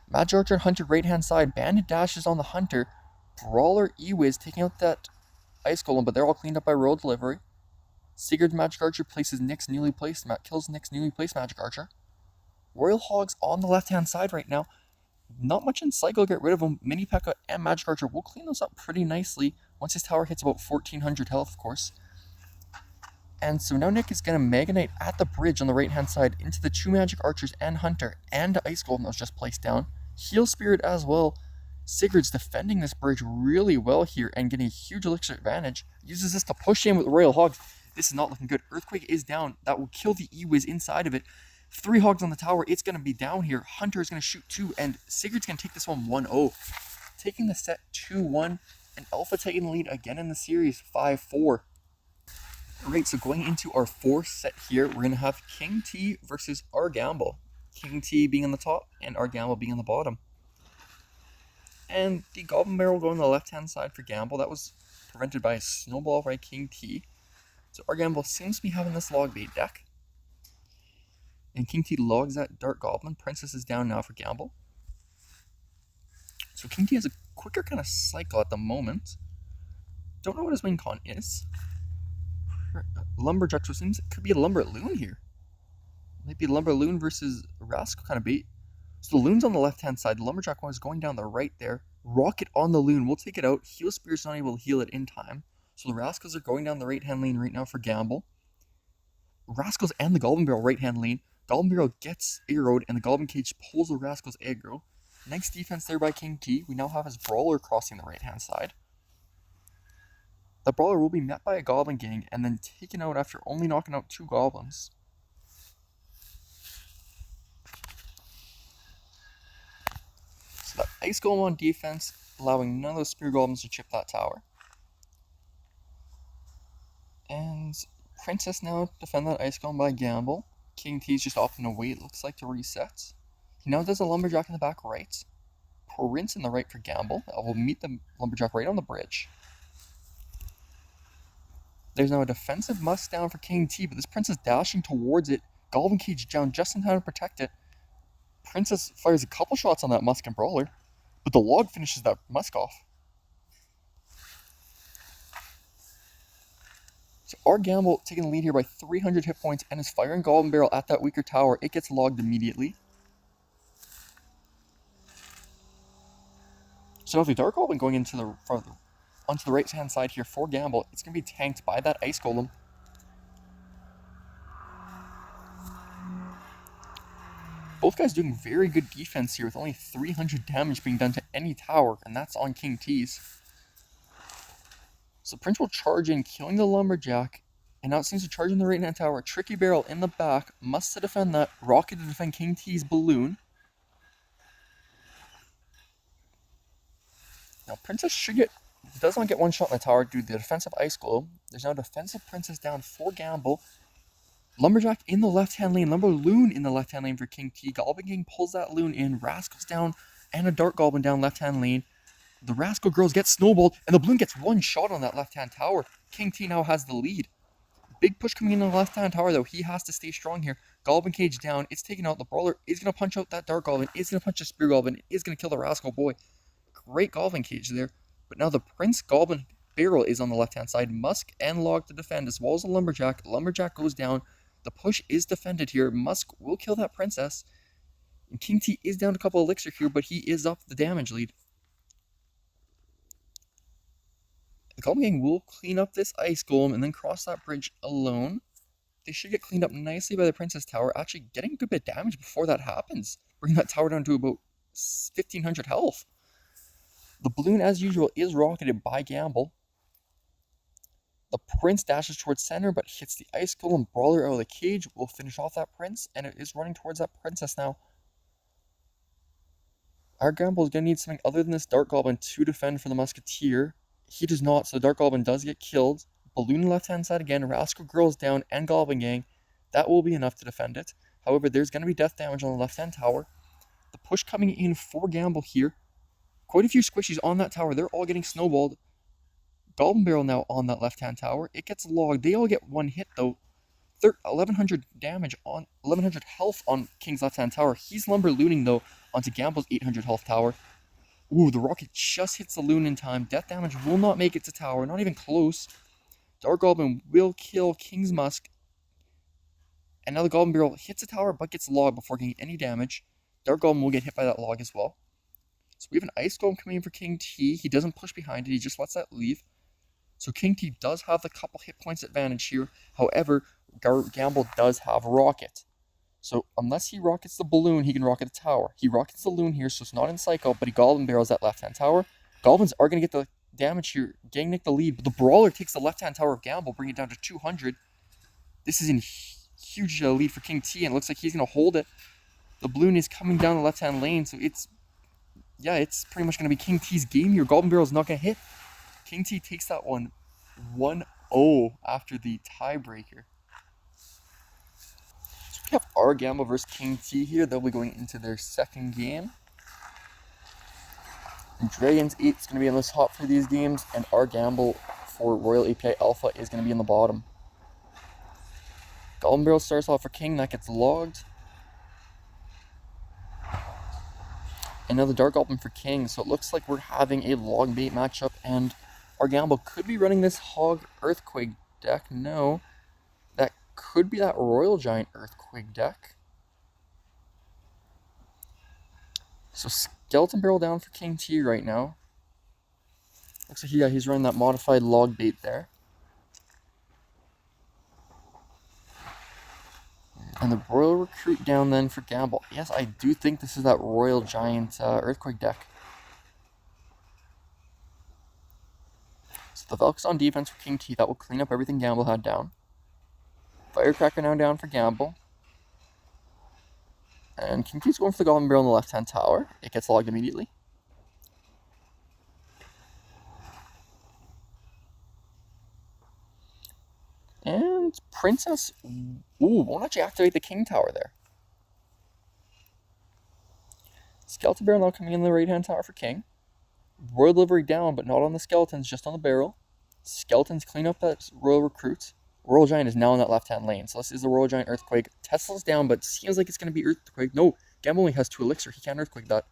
Magic Archer and Hunter right-hand side. Bandit dashes on the Hunter. Brawler E-Wiz taking out that Ice Golem, but they're all cleaned up by Royal Delivery. Sigurd's Magic Archer places Nick's newly placed, kills Nick's newly placed Magic Archer. Royal Hogs on the left-hand side right now. Not much in cycle, get rid of them. Mini P.E.K.K.A. and Magic Archer will clean those up pretty nicely once his tower hits about 1,400 health, of course. And so now Nick is going to Mega Knight at the bridge on the right-hand side into the 2 Magic Archers and Hunter and Ice Golem that was just placed down. Heal Spirit as well. Sigurd's defending this bridge really well here and getting a huge elixir advantage. Uses this to push in with Royal Hogs. This is not looking good. Earthquake is down. That will kill the E-Wiz inside of it. 3 Hogs on the tower. It's going to be down here. Hunter is going to shoot 2, and Sigurd's going to take this one 1-0. Taking the set 2-1, and Alpha taking the lead again in the series, 5-4. Alright, so going into our 4th set here, we're going to have King T versus R Gamble. King T being on the top, and R Gamble being on the bottom. And the Goblin Barrel going on the left-hand side for Gamble. That was prevented by a Snowball by King T. So R Gamble seems to be having this log bait deck. And King T logs that Dark Goblin. Princess is down now for Gamble. So King T has a quicker kind of cycle at the moment. Don't know what his win con is. Lumberjack, so it seems it could be a Lumber Loon here. Might be Lumber Loon versus Rascal kind of bait. So the Loon's on the left-hand side. The Lumberjack one is going down the right there. Rocket on the Loon. We'll take it out. Heal Spirit's not able to heal it in time. So the Rascals are going down the right-hand lane right now for Gamble. Rascals and the Goblin Barrel right-hand lane. Goblin Barrel gets arrowed, and the Goblin Cage pulls the Rascals aggro. Nice defense there by King T. We now have his Brawler crossing the right-hand side. The Brawler will be met by a Goblin Gang, and then taken out after only knocking out 2 Goblins. So that Ice Golem on defense, allowing none of those Spear Goblins to chip that tower. And Princess now defend that Ice Golem by Gamble. King T's just opting to wait, looks like, to reset. He now does a Lumberjack in the back right. Prince in the right for Gamble. That will meet the Lumberjack right on the bridge. There's now a defensive Musk down for King T, but this Prince is dashing towards it. Golden Cage down just in time to protect it. Princess fires a couple shots on that Musk and Brawler, but the log finishes that Musk off. So our Gamble taking the lead here by 300 hit points and is firing Golden Barrel at that weaker tower. It gets logged immediately. So now the Dark Goblin going into onto the right-hand side here for Gamble. It's going to be tanked by that Ice Golem. Both guys doing very good defense here with only 300 damage being done to any tower, and that's on King T's. So Prince will charge in, killing the Lumberjack, and now it seems to charge in the right-hand tower. Tricky Barrel in the back, must to defend that. Rocket to defend King T's balloon. Now Princess does not get one shot in the tower due to the defensive Ice Golem. There's now a defensive Princess down for Gamble. Lumberjack in the left-hand lane. Lumberloon in the left-hand lane for King T. Goblin Gang pulls that loon in. Rascal's down and a Dark Goblin down left-hand lane. The Rascal girls get snowballed and the balloon gets one shot on that left-hand tower. King T now has the lead. Big push coming in on the left-hand tower though. He has to stay strong here. Goblin Cage down. It's taken out. The Brawler is going to punch out that Dark Goblin. Is going to punch the Spear Goblin. Is going to kill the Rascal boy. Great Goblin Cage there. But now the Prince Goblin Barrel is on the left-hand side. Musk and Log to defend as well as the Lumberjack. Lumberjack goes down. The push is defended here. Musk will kill that Princess. And King T is down a couple elixir here, but he is up the damage lead. The Goblin Gang will clean up this Ice Golem and then cross that bridge alone. They should get cleaned up nicely by the Princess Tower, actually getting a good bit of damage before that happens. Bringing that tower down to about 1,500 health. The balloon, as usual, is rocketed by Gamble. The Prince dashes towards center, but hits the Ice Golem. Brawler out of the cage will finish off that Prince, and it is running towards that Princess now. Our Gamble is going to need something other than this Dark Goblin to defend for the Musketeer. He does not, so the Dark Goblin does get killed. Balloon left-hand side again. Rascal Girls down and Goblin Gang. That will be enough to defend it. However, there's going to be death damage on the left-hand tower. The push coming in for Gamble here. Quite a few squishies on that tower. They're all getting snowballed. Golden Barrel now on that left-hand tower. It gets logged. They all get one hit, though. 1,100 damage on 1,100 health on King's left-hand tower. He's lumber-looning, though, onto Gamble's 800 health tower. Ooh, the rocket just hits the loon in time. Death damage will not make it to tower. Not even close. Dark Goblin will kill King's Musk. And now the Golden Barrel hits the tower, but gets logged before getting any damage. Dark Goblin will get hit by that log as well. So we have an Ice Golem coming in for King T. He doesn't push behind it. He just lets that leave. So King T does have the couple hit points advantage here. However, Gamble does have Rocket. So unless he rockets the balloon, he can rocket the tower. He rockets the loon here, so it's not in Psycho, but he Goblin Barrels that left-hand tower. Goblins are going to get the damage here. Gang nick the lead, but the Brawler takes the left-hand tower of Gamble, bring it down to 200. This is a huge lead for King T, and it looks like he's going to hold it. The balloon is coming down the left-hand lane, so it's pretty much going to be King T's game here. Golden Barrel is not going to hit. King T takes that one 1-0 after the tiebreaker. So we have our Gamble versus King T here. They'll be going into their second game. And Dragon's 8 is going to be on the top for these games, and our Gamble for Royal API Alpha is going to be in the bottom. Golden Barrel starts off for King, that gets logged. Another Dark Goblin for King, so it looks like we're having a log bait matchup, and our Gamble could be running this Hog Earthquake deck. No, that could be that Royal Giant Earthquake deck. So Skeleton Barrel down for King T right now. Looks like he's running that modified log bait there. And the Royal Recruit down then for Gamble. Yes, I do think this is that Royal Giant Earthquake deck. So the Valk's on defense for King T. That will clean up everything Gamble had down. Firecracker now down for Gamble. And King T's going for the Goblin Barrel on the left-hand tower. It gets logged immediately. And Princess, won't actually activate the King Tower there. Skeleton Barrel now coming in the right-hand tower for King. Royal Delivery down, but not on the Skeletons, just on the Barrel. Skeletons clean up that Royal Recruit. Royal Giant is now in that left-hand lane, so this is the Royal Giant Earthquake. Tesla's down, but seems like it's going to be Earthquake. No, Gamble only has 2 Elixir. He can't Earthquake that.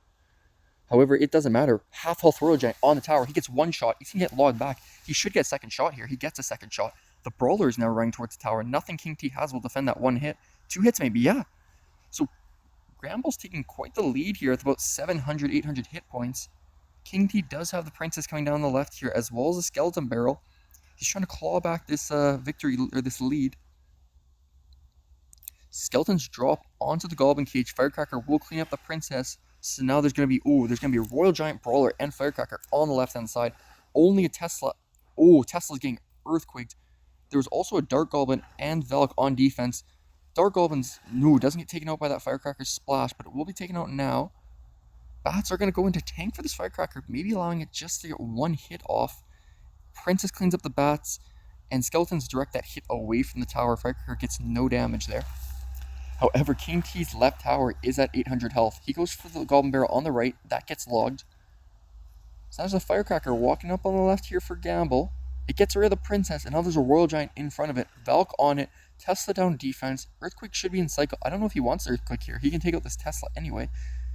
However, it doesn't matter. Half health Royal Giant on the tower. He gets 1 shot. He's going to get logged back. He should get a second shot here. He gets a second shot. The Brawler is now running towards the tower. Nothing King T has will defend that 1 hit. 2 hits maybe, yeah. So Gramble's taking quite the lead here with about 700, 800 hit points. King T does have the Princess coming down the left here, as well as a Skeleton Barrel. He's trying to claw back this victory, or this lead. Skeletons drop onto the Goblin Cage. Firecracker will clean up the Princess. So now there's going to be a Royal Giant Brawler and Firecracker on the left-hand side. Only a Tesla. Oh, Tesla's getting Earthquaked. There was also a Dark Goblin and Velk on defense. Dark Goblin's, no, doesn't get taken out by that Firecracker splash, but it will be taken out now. Bats are going to go into tank for this Firecracker, maybe allowing it just to get 1 hit off. Princess cleans up the bats, and Skeletons direct that hit away from the tower. Firecracker gets no damage there. However, King T's left tower is at 800 health. He goes for the Goblin Barrel on the right. That gets logged. So there's a Firecracker walking up on the left here for Gamble. It gets rid of the Princess, and now there's a Royal Giant in front of it. Valk on it. Tesla down defense. Earthquake should be in cycle. I don't know if he wants Earthquake here. He can take out this Tesla anyway.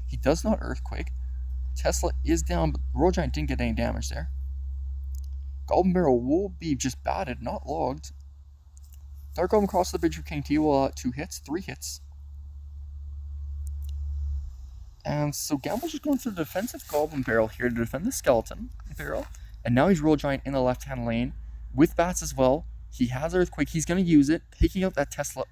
He does not Earthquake. Tesla is down, but the Royal Giant didn't get any damage there. Goblin Barrel will be just batted, not logged. Dark Goblin across the bridge for King T will 2 hits, 3 hits. And so Gamble's just going for the defensive Goblin Barrel here to defend the Skeleton Barrel. And now he's Royal Giant in the left-hand lane with bats as well. He has Earthquake. He's going to use it, taking out that Tesla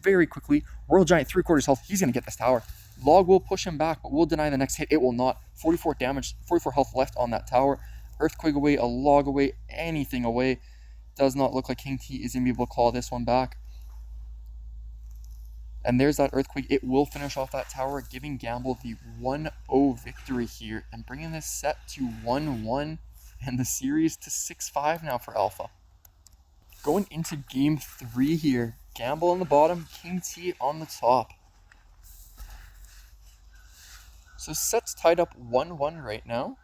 very quickly. Royal Giant 3/4 health. He's going to get this tower. Log will push him back, but will deny the next hit. It will not. 44 damage, 44 health left on that tower. Earthquake away, a log away, anything away. Does not look like King T is going to be able to claw this one back. And there's that Earthquake. It will finish off that tower, giving Gamble the 1-0 victory here and bringing this set to 1-1 and the series to 6-5 now for Alpha. Going into Game 3 here. Gamble on the bottom, King T on the top. So set's tied up 1-1 right now.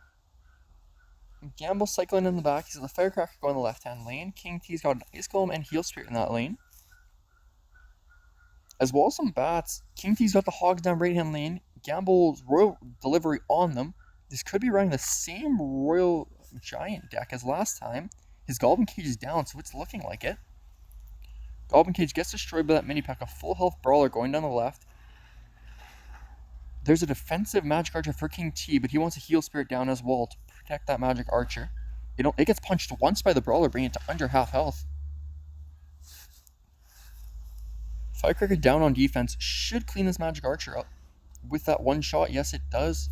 Gamble cycling in the back. He's got the Firecracker going in the left-hand lane. King T's got an Ice Golem and Heal Spirit in that lane. As well as some bats. King T's got the Hogs down right-hand lane. Gamble's Royal Delivery on them. This could be running the same Royal Giant deck as last time. His Goblin Cage is down, so it's looking like it. Goblin Cage gets destroyed by that mini pack. A full health Brawler going down the left. There's a defensive Magic Archer for King T, but he wants a Heal Spirit down as well to protect that Magic Archer. It gets punched once by the Brawler, bringing it to under half health. Firecracker down on defense should clean this Magic Archer up. With that 1 shot, yes it does.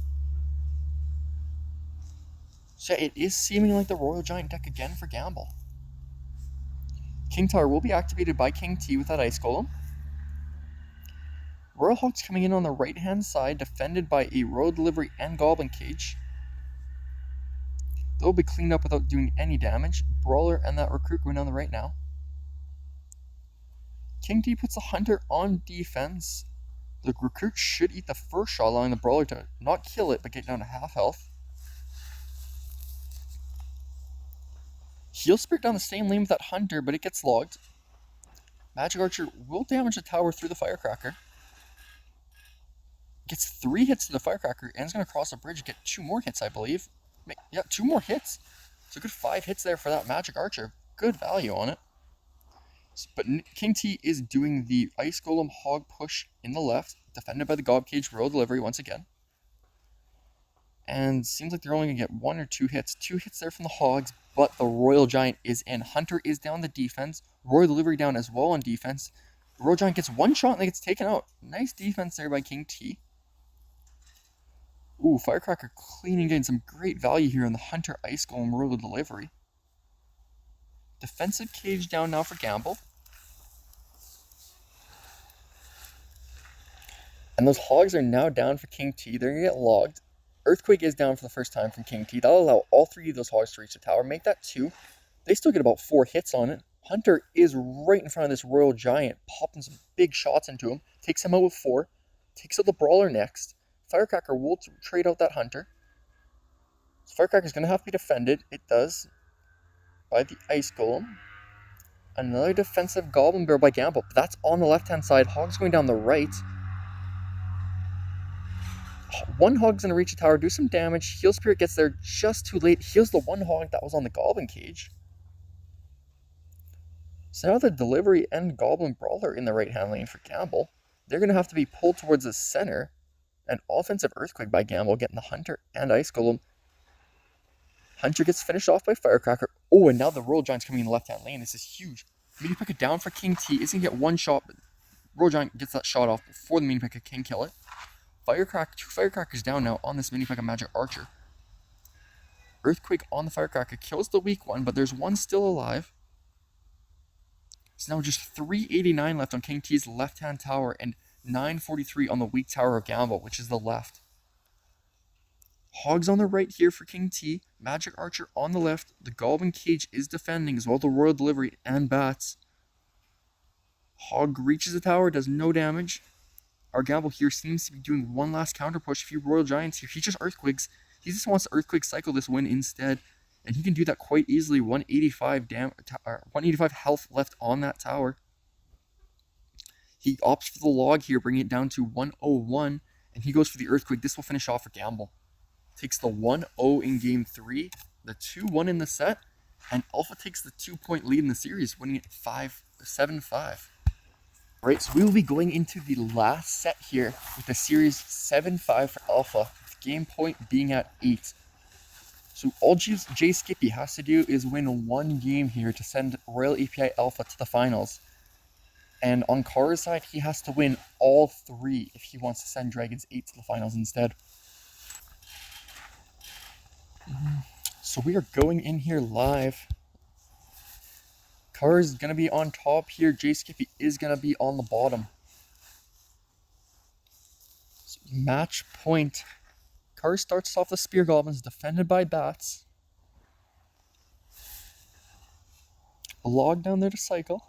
So yeah, it is seeming like the Royal Giant deck again for Gamble. King Tower will be activated by King T with that Ice Golem. Royal Hogs coming in on the right-hand side, defended by a Royal Delivery and Goblin Cage. They'll be cleaned up without doing any damage. Brawler and that Recruit going down the right now. King T puts the Hunter on defense. The Recruit should eat the first shot, allowing the Brawler to not kill it, but get down to half health. Heal Spirit down the same lane with that Hunter, but it gets logged. Magic Archer will damage the tower through the Firecracker. Gets 3 hits to the Firecracker, and is going to cross the bridge, get 2 more hits, I believe. Yeah, 2 more hits. So a good 5 hits there for that Magic Archer. Good value on it. But King T is doing the Ice Golem Hog push in the left, defended by the Gob Cage Royal Delivery once again. And seems like they're only going to get 1 or 2 hits. 2 hits there from the Hogs, but the Royal Giant is in. Hunter is down the defense. Royal Delivery down as well on defense. The Royal Giant gets 1 shot and it gets taken out. Nice defense there by King T. Ooh, Firecracker cleaning, getting some great value here on the Hunter Ice Golem Royal Delivery. Defensive cage down now for Gamble. And those Hogs are now down for King T. They're going to get logged. Earthquake is down for the first time from King T. That'll allow all 3 of those Hogs to reach the tower. Make that 2. They still get about 4 hits on it. Hunter is right in front of this Royal Giant, popping some big shots into him. Takes him out with 4. Takes out the Brawler next. Firecracker will trade out that Hunter. So Firecracker's going to have to be defended. It does. By the Ice Golem. Another defensive Goblin Barrel by Gamble. But that's on the left-hand side. Hog's going down the right. One Hog's going to reach the tower, do some damage. Heal Spirit gets there just too late. Heals the one Hog that was on the Goblin Cage. So now the Delivery and Goblin Brawler in the right-hand lane for Gamble. They're going to have to be pulled towards the center. An offensive Earthquake by Gamble, getting the Hunter and Ice Golem. Hunter gets finished off by Firecracker. Oh, and now the Royal Giant's coming in the left-hand lane. This is huge. Mini P.E.K.K.A down for King T. Is going to get one shot, but Royal Giant gets that shot off before the Mini P.E.K.K.A can kill it. Two Firecrackers down now on this Mini P.E.K.K.A Magic Archer. Earthquake on the Firecracker kills the weak one, but there's one still alive. So now just 389 left on King T's left-hand tower and 943 on the weak tower of Gamble, which is the left. Hogs on the right here for King T. Magic Archer on the left. The Goblin Cage is defending as well. The Royal Delivery and Bats. Hog reaches the tower, does no damage. Our Gamble here seems to be doing one last counter push. A few Royal Giants here. He just Earthquakes. He just wants to Earthquake cycle this win instead. And he can do that quite easily. 185 health left on that tower. He opts for the log here, bringing it down to 101. And he goes for the Earthquake. This will finish off for Gamble. Takes the 1-0 in Game 3, the 2-1 in the set, and Alpha takes the 2-point lead in the series, winning it 7-5. Alright, so we will be going into the last set here with the series 7-5 for Alpha, with game point being at 8. So all Jay Skippy has to do is win one game here to send Royal API Alpha to the finals. And on Kara's side, he has to win all 3 if he wants to send Dragons 8 to the finals instead. So we are going in here live. Kara is going to be on top here. Jay Skippy is going to be on the bottom. So match point. Kara starts off the Spear Goblins, defended by Bats. A log down there to cycle.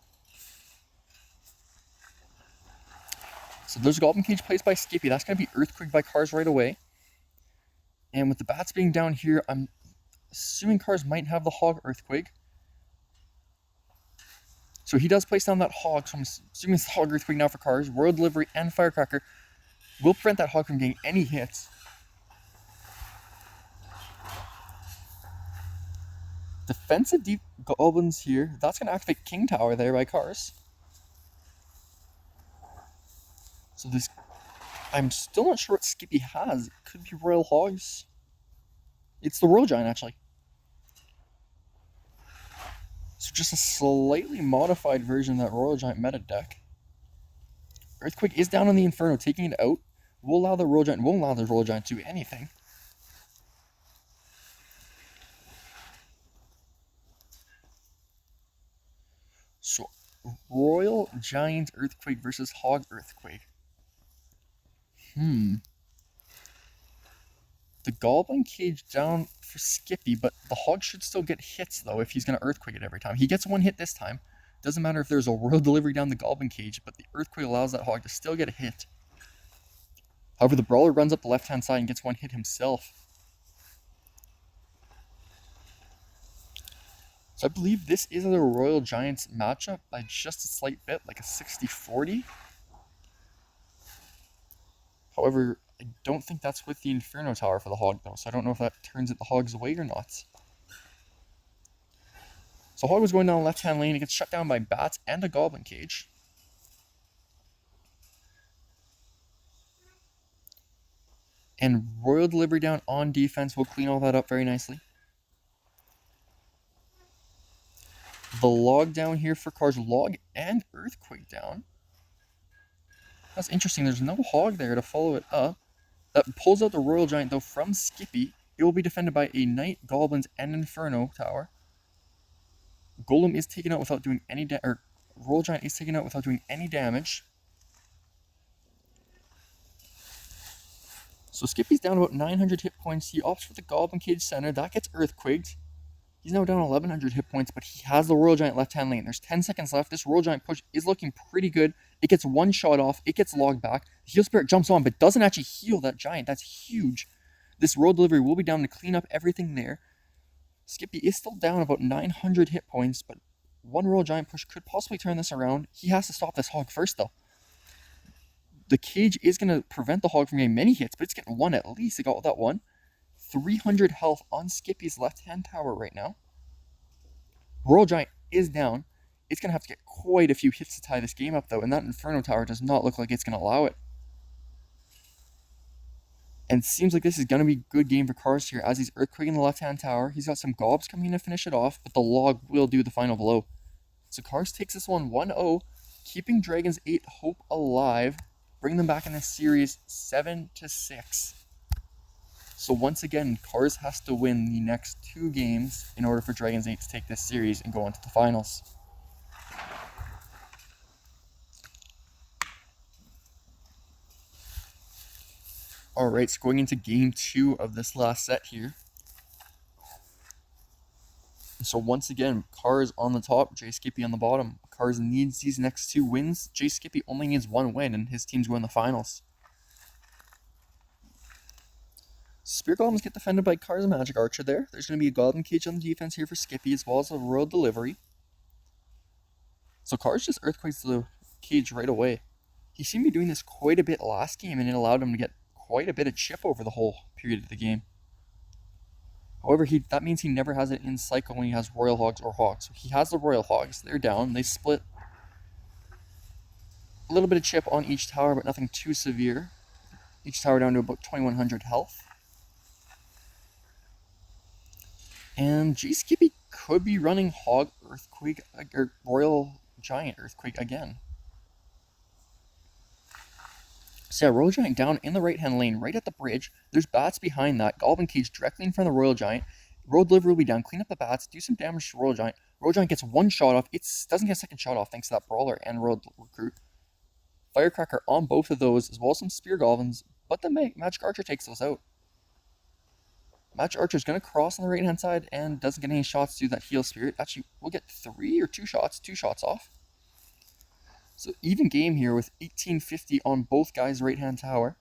So there's a Goblin Cage placed by Skippy. That's going to be Earthquake by Cars right away. And with the Bats being down here, I'm assuming Cars might have the Hog Earthquake. So he does place down that Hog, so I'm assuming it's the Hog Earthquake now for Cars. Royal Delivery and Firecracker will prevent that Hog from getting any hits. Defensive deep Goblins here. That's going to activate King Tower there by Cars. So this, I'm still not sure what Skippy has. It could be Royal Hogs. It's the Royal Giant, actually. So just a slightly modified version of that Royal Giant meta deck. Earthquake is down on the Inferno, taking it out. Won't allow the Royal Giant to do anything. So, Royal Giant Earthquake versus Hog Earthquake. The Goblin Cage down for Skippy, but the Hog should still get hits, though, if he's going to Earthquake it every time. He gets one hit this time. Doesn't matter if there's a Royal Delivery down the Goblin Cage, but the Earthquake allows that Hog to still get a hit. However, the Brawler runs up the left-hand side and gets one hit himself. So I believe this is the Royal Giants matchup by just a slight bit, like a 60-40. However, I don't think that's with the Inferno Tower for the Hog, though, so I don't know if that turns it the Hog's way or not. So Hog was going down the left-hand lane. It gets shut down by Bats and a Goblin Cage. And Royal Delivery down on defense will clean all that up very nicely. The log down here for Cars, log and Earthquake down. That's interesting. There's no Hog there to follow it up. That pulls out the Royal Giant, though, from Skippy. It will be defended by a Knight, Goblins, and Inferno Tower. Golem is taken out without doing any Royal Giant is taken out without doing any damage. So Skippy's down about 900 hit points. He opts for the Goblin Cage Center. That gets Earthquaked. He's now down 1,100 hit points, but he has the Royal Giant left-hand lane. There's 10 seconds left. This Royal Giant push is looking pretty good. It gets one shot off. It gets logged back. The Heal Spirit jumps on, but doesn't actually heal that Giant. That's huge. This Royal Delivery will be down to clean up everything there. Skippy is still down about 900 hit points, but one Royal Giant push could possibly turn this around. He has to stop this Hog first, though. The cage is going to prevent the Hog from getting many hits, but it's getting one at least. It got that one. 300 health on Skippy's left-hand tower right now. Royal Giant is down. It's going to have to get quite a few hits to tie this game up, though, and that Inferno Tower does not look like it's going to allow it. And it seems like this is going to be a good game for Cars here, as he's Earthquake in the left-hand tower. He's got some Gobs coming in to finish it off, but the Log will do the final blow. So Cars takes this one 1-0, keeping Dragon's 8 hope alive, bring them back in this series 7-6. So once again, Cars has to win the next 2 games in order for Dragon's 8 to take this series and go on to the finals. Alright, so going into game 2 of this last set here. So once again, Cars on the top, J Skippy on the bottom. Cars needs these next 2 wins. J Skippy only needs 1 win and his team's going to the finals. Spear Goblins get defended by Cars and Magic Archer there. There's going to be a Goblin Cage on the defense here for Skippy, as well as a Royal Delivery. So Cars just Earthquakes the cage right away. He seemed to be doing this quite a bit last game, and it allowed him to get quite a bit of chip over the whole period of the game. However, that means he never has it in cycle when he has Royal Hogs or Hogs. So he has the Royal Hogs. They're down. They split a little bit of chip on each tower, but nothing too severe. Each tower down to about 2,100 health. And J Skippy could be running Hog Earthquake or Royal Giant Earthquake again. So yeah, Royal Giant down in the right-hand lane, right at the bridge. There's bats behind that. Goblin Cage directly in front of the Royal Giant. Royal Delivery will be down. Clean up the bats. Do some damage to Royal Giant. Royal Giant gets one shot off. It doesn't get a second shot off thanks to that Brawler and Royal Recruit. Firecracker on both of those, as well as some Spear Goblins. But the Magic Archer takes those out. Magic Archer's going to cross on the right-hand side and doesn't get any shots to that Heal Spirit. Actually, we'll get 3 or 2 shots. 2 shots off. So even game here with 1850 on both guys' right-hand tower.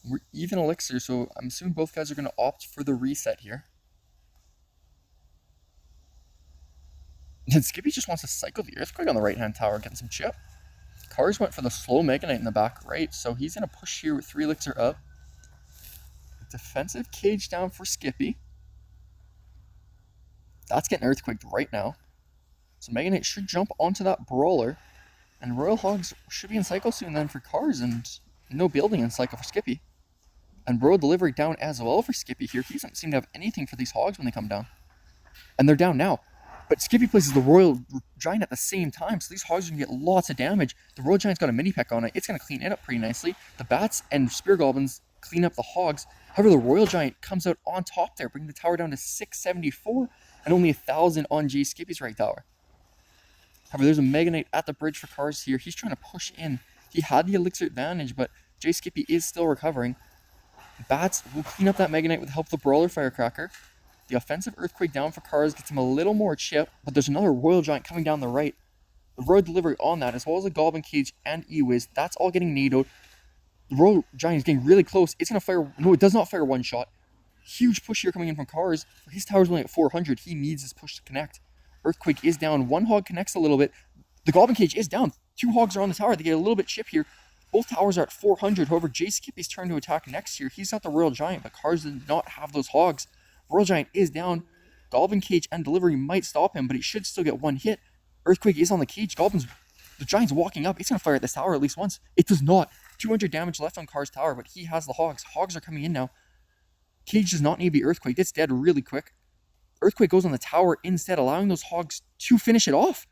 We're even elixir, so I'm assuming both guys are going to opt for the reset here. And Skippy just wants to cycle the Earthquake on the right-hand tower, getting some chip. Cars went for the slow Mega Knight in the back right, so he's going to push here with 3 elixir up. Defensive cage down for Skippy. That's getting Earthquaked right now. So Mega Knight should jump onto that Brawler. And Royal Hogs should be in cycle soon then for Cars, and no building in cycle for Skippy. And Royal Delivery down as well for Skippy here. He doesn't seem to have anything for these Hogs when they come down. And they're down now. But Skippy places the Royal Giant at the same time, so these Hogs are going to get lots of damage. The Royal Giant's got a mini peck on it. It's going to clean it up pretty nicely. The Bats and Spear Goblins clean up the Hogs. However, the Royal Giant comes out on top there, bringing the tower down to 674 and only 1,000 on J Skippy's right tower. However, there's a Mega Knight at the bridge for Cars here. He's trying to push in. He had the elixir advantage, but J Skippy is still recovering. Bats will clean up that Mega Knight with the help of the Brawler Firecracker. The offensive Earthquake down for Cars gets him a little more chip, but there's another Royal Giant coming down the right. The Royal Delivery on that, as well as a Goblin Cage and E-Wiz. That's all getting NATO'd. The Royal Giant is getting really close. It's going to fire... No, it does not fire one shot. Huge push here coming in from Cars. His tower's only at 400. He needs his push to connect. Earthquake is down. One Hog connects a little bit. The Goblin Cage is down. 2 Hogs are on the tower. They get a little bit chip here. Both towers are at 400. However, J Skippy's turn to attack next here. He's got the Royal Giant, but Cars did not have those Hogs. Royal Giant is down. Goblin Cage and Delivery might stop him, but he should still get one hit. Earthquake is on the cage. The Giant's walking up. It's going to fire at this tower at least once. It does not. 200 damage left on Cars' tower, but he has the Hogs. Hogs are coming in now. Cage does not need to be Earthquake. It's dead really quick. Earthquake goes on the tower instead, allowing those Hogs to finish it off.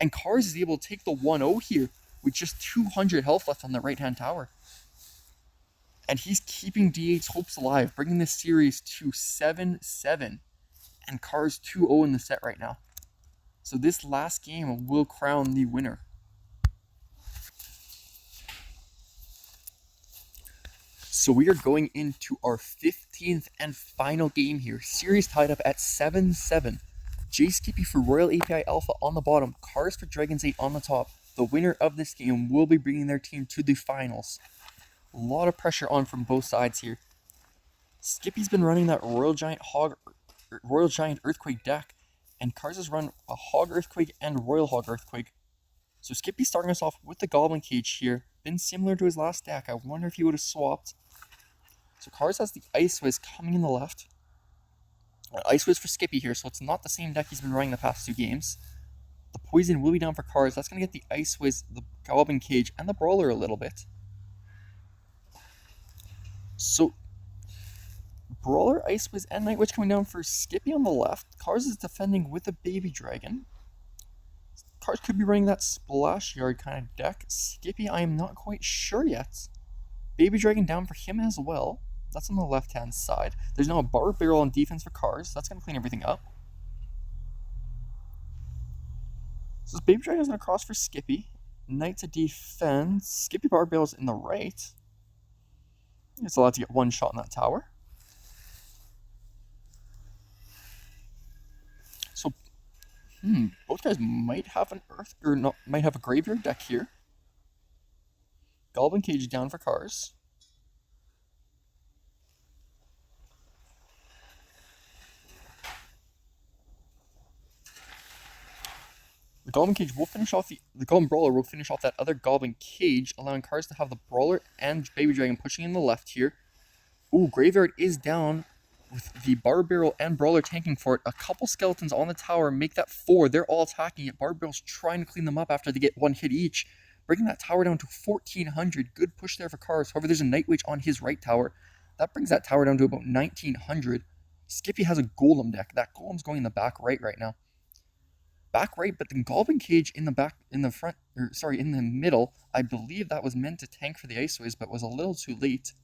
And Cars is able to take the 1-0 here with just 200 health left on the right-hand tower. And he's keeping D8's hopes alive, bringing this series to 7-7. And Cars 2-0 in the set right now. So this last game will crown the winner. So we are going into our 15th and final game here. Series tied up at 7-7. J Skippy for Royal API Alpha on the bottom, Cars for Dragons 8 on the top. The winner of this game will be bringing their team to the finals. A lot of pressure on from both sides here. Skippy's been running that Royal Giant Earthquake deck, and Cars has run a Hog Earthquake and Royal Hog Earthquake. So Skippy's starting us off with the Goblin Cage here. Been similar to his last deck. I wonder if he would have swapped. So Cars has the Ice Whiz coming in the left. Ice Whiz for Skippy here, so it's not the same deck he's been running the past 2 games. The Poison will be down for Cars. That's going to get the Ice Whiz, the Goblin Cage, and the Brawler a little bit. So Brawler, Ice Whiz, and Night Witch coming down for Skippy on the left. Cars is defending with a Baby Dragon. Cars could be running that Splash Yard kind of deck. Skippy, I am not quite sure yet. Baby Dragon down for him as well. That's on the left-hand side. There's now a Bar Barrel on defense for Cars. That's going to clean everything up. So this Baby Dragon is going to cross for Skippy. Knight to defense. Skippy Bar Barrel's in the right. It's allowed to get 1 shot in that tower. So, both guys might have an might have a Graveyard deck here. Goblin Cage down for Cars. The Goblin Cage will finish off the Goblin Brawler will finish off that other Goblin Cage, allowing Cars to have the Brawler and Baby Dragon pushing in the left here. Ooh, Graveyard is down with the Bar Barrel and Brawler tanking for it. A couple skeletons on the tower make that 4. They're all attacking it. Bar Barrel's trying to clean them up after they get 1 hit each, bringing that tower down to 1,400. Good push there for Cars. However, there's a Night Witch on his right tower. That brings that tower down to about 1,900. Skippy has a Golem deck. That Golem's going in the back right now. Back right, but the Goblin Cage in the middle. I believe that was meant to tank for the Ice Whiz, but was a little too late.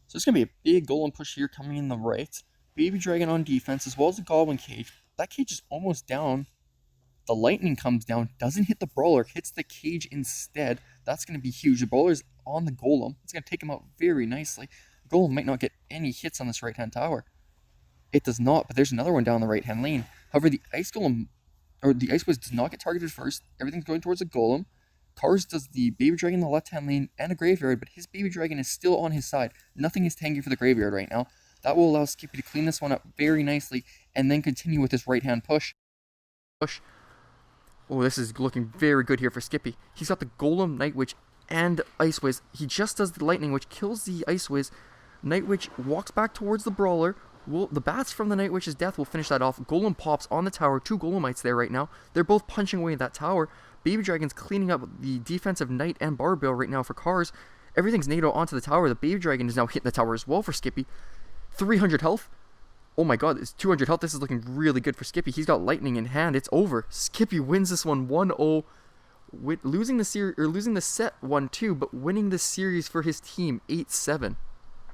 So it's going to be a big Golem push here coming in the right. Baby Dragon on defense, as well as the Goblin Cage. That cage is almost down. The Lightning comes down, doesn't hit the Brawler, hits the cage instead. That's going to be huge. The Brawler's on the Golem. It's going to take him out very nicely. The Golem might not get any hits on this right-hand tower. It does not, but there's another one down the right-hand lane. However, the Ice Whiz does not get targeted first. Everything's going towards the Golem. Cars does the Baby Dragon in the left-hand lane and a Graveyard, but his Baby Dragon is still on his side. Nothing is tanking for the Graveyard right now. That will allow Skippy to clean this one up very nicely and then continue with his right-hand push. Oh, this is looking very good here for Skippy. He's got the Golem, Night Witch, and Ice Whiz. He just does the Lightning, which kills the Ice Whiz. Night Witch walks back towards the Brawler. The bats from the Night Witch's death will finish that off. Golem pops on the tower. 2 Golemites there right now. They're both punching away at that tower. Baby Dragon's cleaning up the defensive Knight and Bar Barrel right now for Cars. Everything's NATO onto the tower. The Baby Dragon is now hitting the tower as well for Skippy. 300 health. Oh my god, it's 200 health. This is looking really good for Skippy. He's got Lightning in hand. It's over. Skippy wins this one 1-0. Losing the set 1-2, but winning the series for his team 8-7.